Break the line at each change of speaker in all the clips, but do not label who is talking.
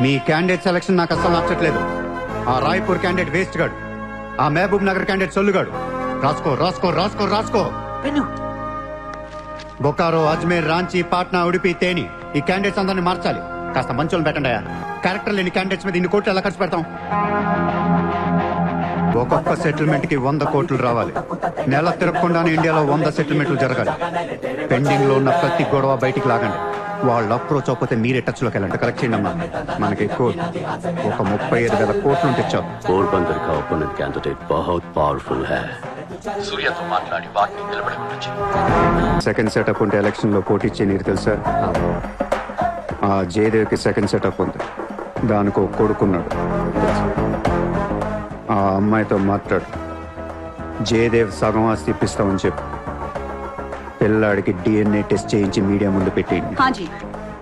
మీ candidate selection నాకు అస్సలు నచ్చట్లేదు. ఆ రాయ్పూర్ క్యాండిడేట్ వేస్ట్ గాడు, ఆ మహబూబ్ నగర్ క్యాండిడేట్ సొల్లుగాడు. రాసుకో రాసుకో రాసుకో రాసుకో. బొకారో, అజ్మేర్, రాంచీ, పాట్నా, ఉడిపి, తేని ఈ క్యాండిడేట్స్ అందరినీ మార్చాలి. కాస్త మంచోళ్ళని పెట్టండి. క్యారెక్టర్ లేని క్యాండిడేట్స్ మీద ఇన్ని కోట్లు ఎలా ఖర్చు పెడతాం? ఒక్కొక్క సెటిల్మెంట్ కి 100 కోట్లు రావాలి. నెల తిరగకుండానే ఇండియాలో 100 సెటిల్మెంట్లు జరగాలి. పెండింగ్ లో ఉన్న ప్రతి గొడవ బయటికి లాగండి. వాళ్ళు అప్రోచ్ అవ్వకపోతే మీరే టచ్ లోకి వెళ్ళండి. కరెక్ట్ చేయండి అమ్మా. మనకి ఎక్కువ ఒక 35,000 కోట్లు ఉంటే ఇచ్చావు.
పోర్బందర్ కా ఓపోనెంట్ క్యాండిడేట్ బహుత్ పవర్ఫుల్ హై. సూర్యతో మాట్లాడి వాటిని నిలబడగొట్టొచ్చు.
సెకండ్ సెటప్ ఉంటే ఎలక్షన్ లో పోటీ ఇచ్చే నీరు తెలుసా? ఆ జయదేవ్ కి సెకండ్ సెటప్ ఉంది. దానికి ఒక కొడుకున్నాడు. ఆ అమ్మాయితో మాట్లాడు. జయదేవ్ సగం ఆస్తి ఇప్పిస్తామని చెప్పు. పిల్లాడికి DNA टेस्ट చేయించి మీడియా ముందు పెట్టేయండి.
हाँ जी,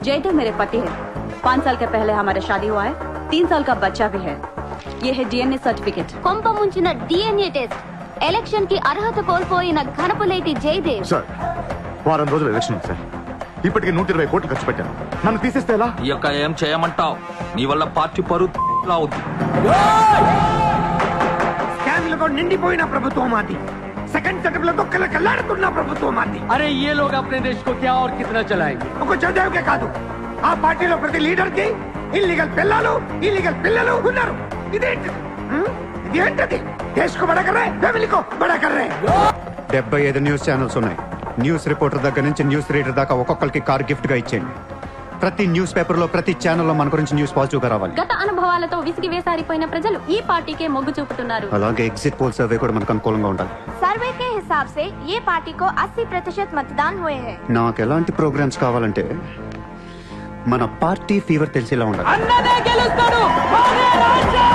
जयदेव मेरे पति है. 5 साल के पहले हमारा शादी हुआ है. 3 साल का बच्चा भी है. ये है DNA सर्टिफिकेट.
కొంప ముంచిన DNA టెస్ట్. ఎలక్షన్ కి అర్హత కోల్పోయిన ఘనపులేటి జయదేవ్.
సార్, వారం రోజులు ఎలక్షన్ ఉంది సార్. ఇప్పటికే 120 కోట్లు ఖర్చు పెట్టాను. నన్ను తీసేస్తే ఎలా?
ఈ యొక్క ఏం చేయమంటావు? నీ వల్ల పార్టీ పరువు అవుద్ది.
స్కామ్లతో నిండిపోయిన ప్రభుత్వం మాది. సెకండ్ సెటప్ లో కళ్ళకల్లాడుతున్న ప్రభుత్వం మాది.
अरे ये लोग अपने देश को क्या और कितना चलाएंगे?
ఒక జయదేవ్కే కాదు, ఆ పార్టీలో ప్రతి లీడర్ కి ఇల్లీగల్ పిల్లలు, ఇల్లీగల్ పిల్లలు ఉన్నారు. ఇదేంటది? దేశ్ కో బడా కర్ రహే, ఫ్యామిలీ కో బడా కర్ రహే.
75 న్యూస్ ఛానల్స్ ఉన్నాయి. న్యూస్ రిపోర్టర్ దగ్గర నుంచి న్యూస్ రీడర్ దాకా ఒక్కొక్కరికి కార్ గిఫ్ట్ గా ఇచ్చేయండి. ప్రతి న్యూస్ పేపర్ లో, ప్రతి ఛానల్లో మన గురించి న్యూస్ పాజిటివ్ గా రావాలి.
గత అనుభవాలతో విసిగి వేసారిపోయిన ప్రజలు ఈ పార్టీకే మొగ్గు చూపుతున్నారు.
అలాగే ఎగ్జిట్ పోల్ సర్వే కూడా మనకు అనుకూలంగా ఉండాలి.
सर्वे के हिसाब से ये पार्टी को 80% मतदान हुए हैं.
నాకు ఎలాంటి ప్రోగ్రామ్స్ కావాలంటే మన పార్టీ ఫీవర్ తెలిసేలా ఉండాలి.
అన్నదే గెలుస్తాడు. అదే రాజ్యం.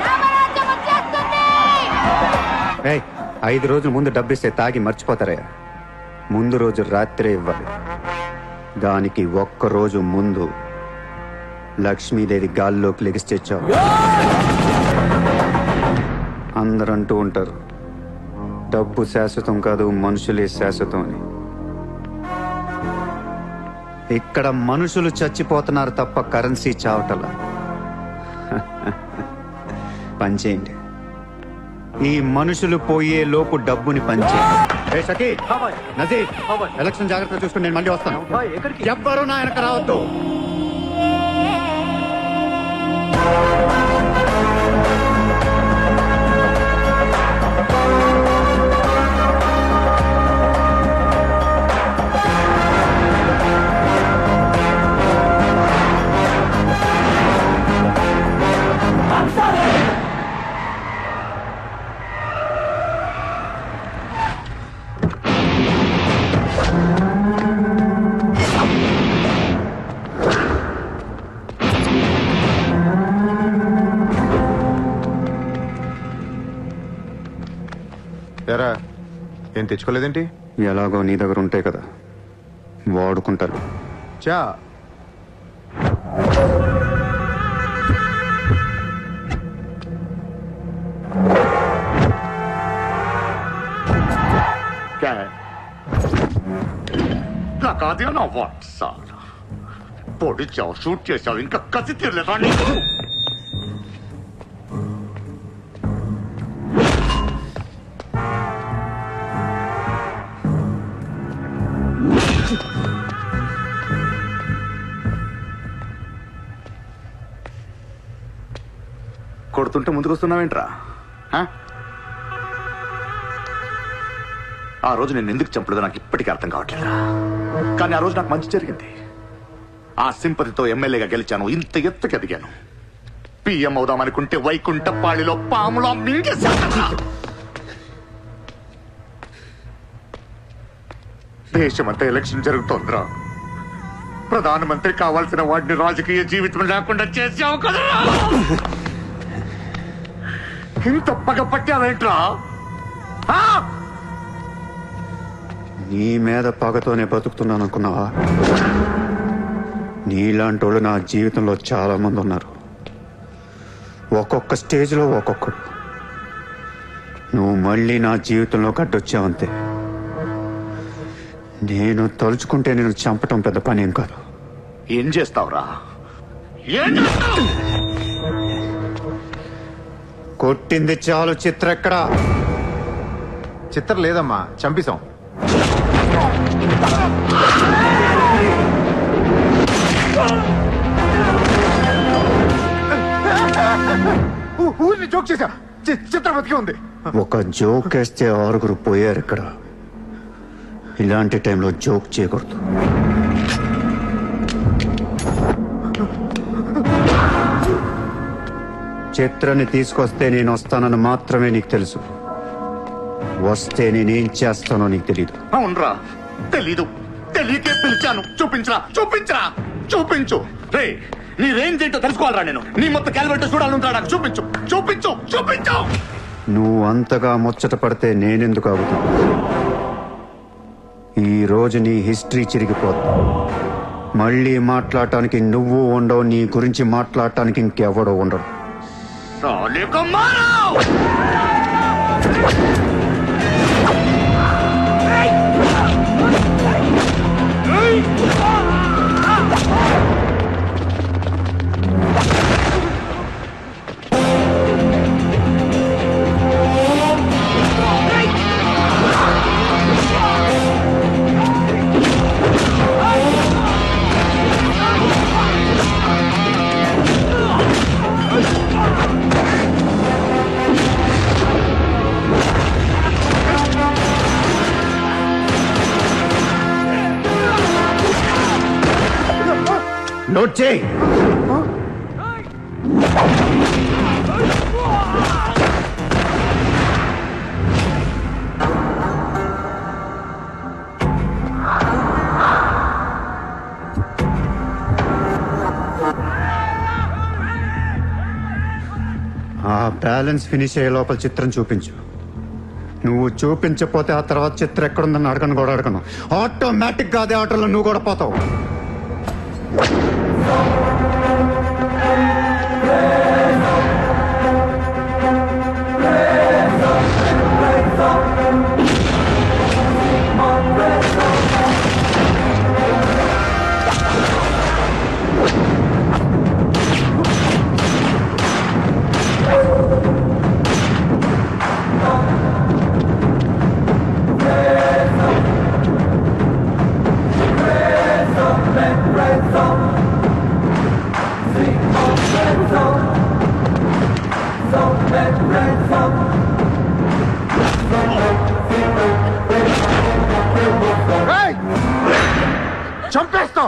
రామరాజ్యం వచ్చేస్తుంది.
5 రోజుల ముందు డబ్బిస్తే తాగి మర్చిపోతారా? ముందు రోజు రాత్రే ఇవ్వాలి. దానికి ఒక్క రోజు ముందు లక్ష్మీదేవి గాల్లోకి లెగిసి తెచ్చావు. అందరూ అంటూ ఉంటారు డబ్బు శాశ్వతం కాదు, మనుషులే శాశ్వతం అని. ఇక్కడ మనుషులు చచ్చిపోతున్నారు తప్ప కరెన్సీ చావటల. పనిచేయండి. ఈ మనుషులు పోయే లోపు డబ్బుని పంచేయండి. నజీర్, ఎలక్షన్ జాగ్రత్తగా చూసుకుని నేను మళ్ళీ వస్తాను. ఎవ్వరూ నా వెనక రావద్దు.
ఎరా, ఏం తెచ్చుకోలేదేంటి?
ఎలాగో నీ దగ్గర ఉంటాయి కదా, వాడుకుంటాను.
చా
లగా దియా నా వాట్ సార్. పొడి చావు షూట్ చేశావు, ఇంకా కసి తీరలేదా నీకు?
కొడుతుంటే ముందుకు వస్తున్నావేంట్రా? ఆ రోజు నేను ఎందుకు చంపలేదో నాకు ఇప్పటికీ అర్థం కావట్లేదు. కానీ ఆ రోజు నాకు మంచి జరిగింది. ఆ సింపతితో ఎమ్మెల్యేగా గెలిచాను, ఇంత ఎత్తుకు ఎదిగాను. పిఎం అవుదామనుకుంటే వైకుంఠపాళిలో పాములా మింగేశాను. దేశమంతా ఎలక్షన్ జరుగుతోందిరా. ప్రధానమంత్రి కావాల్సిన వాడిని రాజకీయ జీవితం లేకుండా చేసావు కదా. ఇంత పగపట్టావేంట్రా?
నీ మీద పగతోనే బతుకుతున్నాను అనుకున్నావా? నీలాంటి వాళ్ళు నా జీవితంలో చాలా మంది ఉన్నారు. ఒక్కొక్క స్టేజ్లో ఒక్కొక్కడు. నువ్వు మళ్ళీ నా జీవితంలో గడ్డొచ్చావంతే. నేను తలుచుకుంటే నేను చంపటం పెద్ద పని ఏం కాదు.
ఏం చేస్తావురా? ఏం చేస్తావు?
కొట్టింది చాలు. చిత్ర ఎక్కడా?
చిత్ర లేదమ్మా, చంపేశాం. ఊరిని జోక్ చేశా. చిత్ర బతికి ఉంది.
ఒక జోక్ వేస్తే 6 పోయారు ఇక్కడ. ఇలాంటి టైంలో జోక్ చేయకూడదు. చిత్రని తీసుకొస్తే నేను వస్తానని మాత్రమే నీకు తెలుసు. వస్తే నేనేం చేస్తానో నీకు తెలీదు.
అవునరా, తెలీదు. తెలియకే పిలిచాను. చూపించరా, చూపించరా, చూపించు. రే, నీ రేంజ్ ఏంటో తెలుసుకోవాలరా నేను. నీ మొత్తం క్యాలిబర్ చూడాలంటా. నాకు చూపించు, చూపించు, చూపించు.
నువ్వు అంతగా ముచ్చట పడితే నేనెందుకు ఆగుతాను? ఈ రోజు నీ హిస్టరీ చిరిగిపోద్ది. మళ్ళీ మాట్లాడటానికి నువ్వు ఉండవు. నీ గురించి మాట్లాడటానికి ఇంకెవడో ఉండడు. నోట్ చేయి. ఆ బ్యాలెన్స్ ఫినిష్ అయ్యే లోపల చిత్రం చూపించు. నువ్వు చూపించకపోతే ఆ తర్వాత చిత్రం ఎక్కడుందని అడగను కూడా అడగను. ఆటోమేటిక్ గా అదే ఆటోలో నువ్వు కూడా పోతావు.
చంపేస్తా,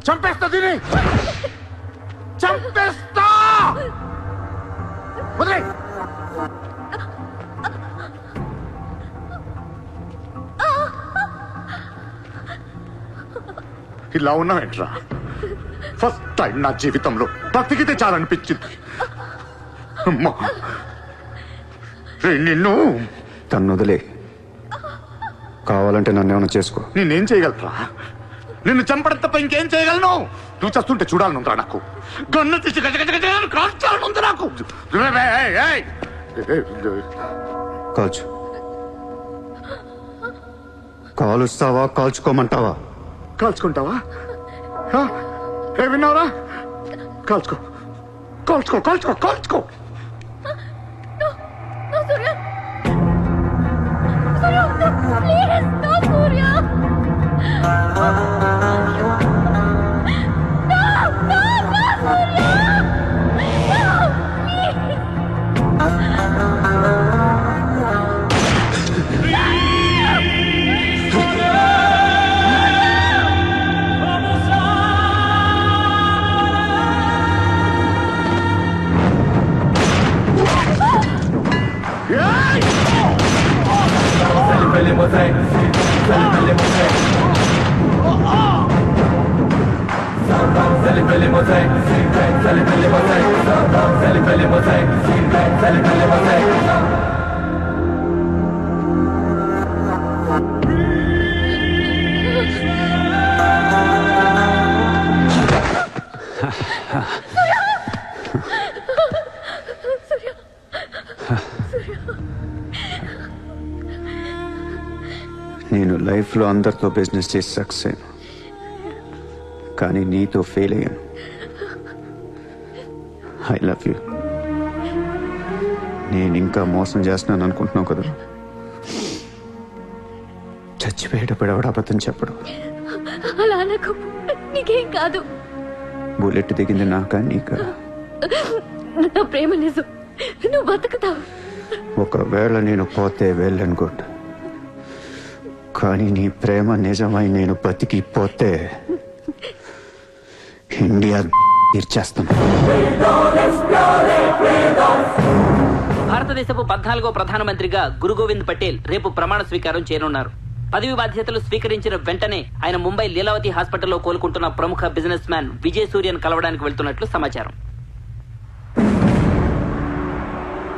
చంపేస్తా, దీని చంపేస్తా. వదిలే.
ఇలా ఉన్నావేంట్రా? ఫస్ట్ టైం నా జీవితంలో బ్రతికితే చాలనిపించింది. అమ్మా, నిన్ను
తను వదిలే. కావాలంటే నన్ను ఏమైనా చేసుకో.
నేనేం చేయగలరా? నిన్ను చంపడం తప్ప ఇంకేం చేయగలను? నువ్వు చేస్తుంటే చూడాలనుందిరా నాకు. గన్ను తీసి కాల్చాలనుంది నాకు.
కాల్చు. కాలుస్తావా కాల్చుకోమంటావా?
కాల్చుకుంటావా? ఏ విన్నావురా? కాల్చుకో, కాల్చుకో, కాల్చుకో, కాల్చుకో.
Please, no, Surya! No, no, no, Surya! No, please!
నేను లైఫ్లో అందరితో బిజినెస్ చేసి సక్సెస్ అయ్యాను. కానీ నీతో ఫెయిల్ అయ్యాను. I love you. నేను ఇంకా మోసం చేస్తున్నాను అనుకుంటున్నావు కదా. చచ్చిపోయేటప్పుడు ఎవడు అబద్ధం చెప్పడు.
అలా అనకు, నీకేం కాదు.
బుల్లెట్ దిగింది నాకా నీకా?
నా ప్రేమ నిజం, నువ్వు బతుకుతావు.
ఒకవేళ నేను పోతే వెళ్ళను గుడ్, కానీ నీ ప్రేమ నిజమై నేను బతికిపోతే ఇండియా తీర్చేస్తాను.
భారతదేశపు 14వ ప్రధానమంత్రిగా గురు గోవింద్ పటేల్ రేపు ప్రమాణ స్వీకారం చేయనున్నారు. పదవి బాధ్యతలు స్వీకరించిన వెంటనే ఆయన ముంబై లీలావతి హాస్పిటల్లో కోలుకుంటున్న ప్రముఖ బిజినెస్ మ్యాన్ విజయ్ సూర్యను కలవడానికి వెళ్తున్నట్లు సమాచారం.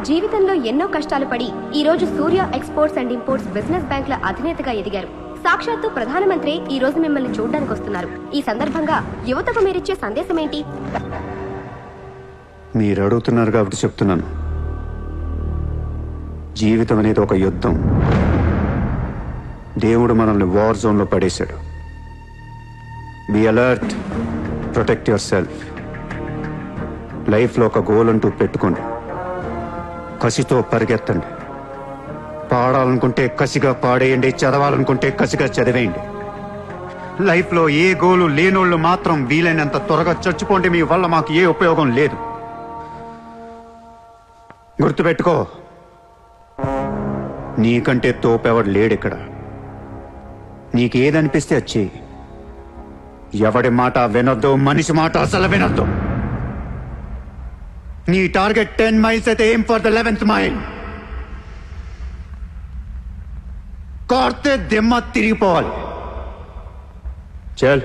జీవితంలో ఎన్నో కష్టాలు పడి ఈ రోజు సూర్య ఎక్స్పోర్ట్స్ అండ్ ఇంపోర్ట్స్ బిజినెస్ బ్యాంకుల అధినేతగా ఎదిగారు. సాక్షాత్తు ప్రధానమంత్రి ఈ రోజు మిమ్మల్ని చూడడానికి వస్తున్నారు. ఈ సందర్భంగా యువతకు మీరిచ్చే సందేశం ఏంటి?
మీరు అడుగుతున్నారు కాబట్టి చెప్తున్నాను. జీవితం అనేది ఒక యుద్ధం. దేవుడు మనల్ని వార్ జోన్లో పడేశాడు. Be alert, protect your self. లైఫ్లో ఒక గోల్ అంటూ పెట్టుకోండి, కసితో పరిగెత్తండి. పాడాలనుకుంటే కసిగా పాడేయండి, చదవాలనుకుంటే కసిగా చదివేయండి. లైఫ్లో ఏ గోలు లేనోళ్ళు మాత్రం వీలైనంత త్వరగా చచ్చిపోండి. మీ వల్ల మాకు ఏ ఉపయోగం లేదు. గుర్తుపెట్టుకో, నీకంటే తోపెవడు లేడిక్కడ. నీకేదనిపిస్తే వచ్చి ఎవడి మాట వినొద్దు, మనిషి మాట అసలు వినొద్దు. నీ టార్గెట్ 10 మైల్స్ అయితే aim for the 11th mile. కార్తే దిమ్మ తిరిగిపోవాలి. చల్.